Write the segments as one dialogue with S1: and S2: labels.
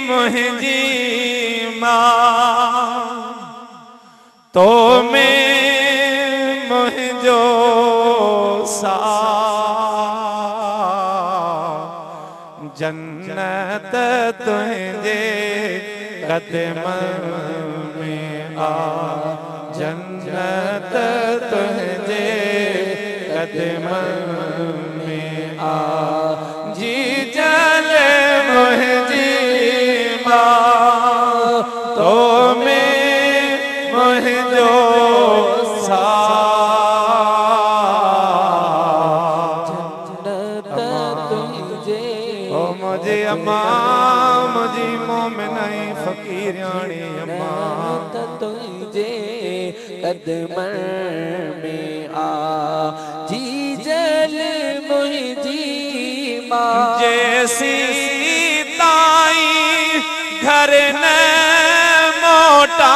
S1: मुझी मां तो में मुझो सा जन्नत तुझे कदमन में आ जन्नत तुझे कदमन में आ जी जले मुझी मां तो में मुझो सा मुझे अम्मा मुझी मोमिनाई फकीरानी अम्मा
S2: तुझे कदमन में आ जी जल मुझी मां
S1: जैसी ताई घर न मोटा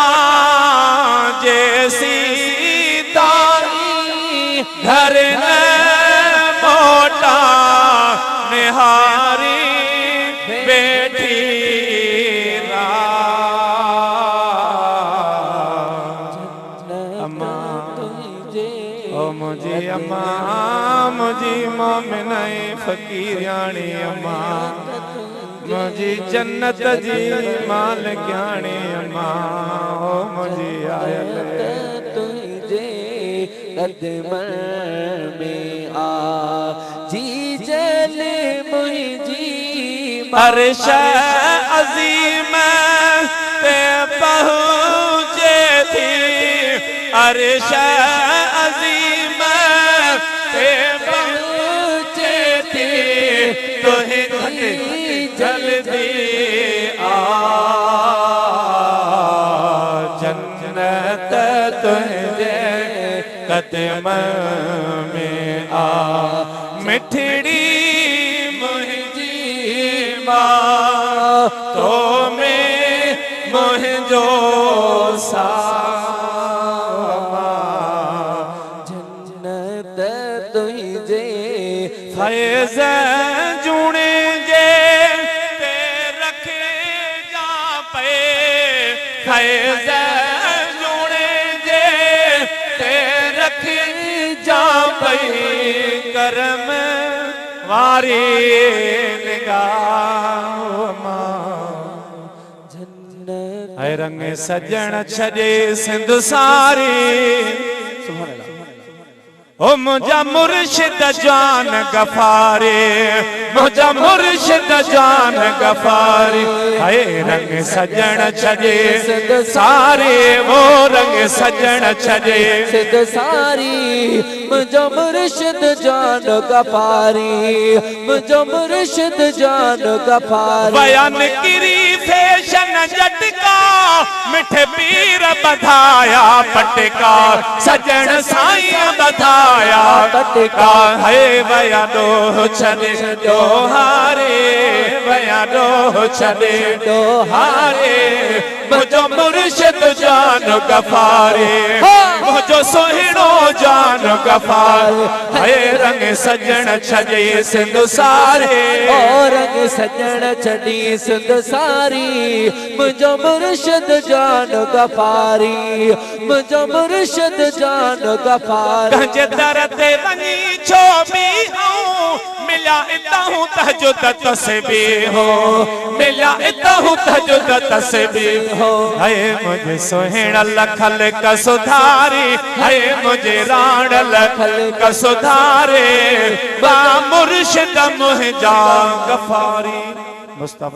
S1: जैसी ताई घर न मोटा निहारी बैठी अम्मा ओ मुझे अम्मा मुझी मोमिनाई फकीरानी अम्मा मुझी जन्नत जी मालिकानी अम्मा ओ मुझी आयल
S2: तुझे कदमन में आ जी जल मुझी
S1: अर्श अज़ीम पे पहुँचे थी अर्श अज़ीम पे पहुँचे थी तुझे जल्दी आ जन्नत तुझे कदमन में आ मिठड़ी मुझी मां तो में मुझो सा
S2: जन्नत तुझे
S1: फैज़ जुणे जे ते रखे जा पे फैज़ जुणे जे ते रखे जा पे करम वारी निगाह है रंग सजन छजे सिंध सारी ओ मुझा मुर्शिद जान गफारे मुझा मुर्शिद जान गफारे है रंग सजन छजे
S2: सिंध
S1: सारे वो रंग सजन छजे
S2: सिंध सारी मुझो मुर्शिद जान गफारी मुझो मुर्शिद जान गफारी
S1: बयान किरी फैशन जटका मिठे पीर बधाया पटका सजन साईं बधाया
S2: पटका
S1: है बया दो छदे दोहारे बया दो छदे दोहारे मुझो मुर्शिद जान गफारे मुझो सोहिणो जान गफार है रंग सजन छजे सिंध सारे
S2: और रंग सजन छड़ी सिंध सारी मुझो मुर्शिद जान गफारी मुझो मुर्शिद जान गफारी
S1: कंजे दर ते वनी छो भी आऊं मिला इताहूं तहजुद तस्बीह हो मिला इताहूं तहजुद तस्बीह हो है मुझे सोहिण लखल का सुधारी है मुझे राण लखल का सुधारे बा मुर्शिद मुझा गफारी मुस्तफा।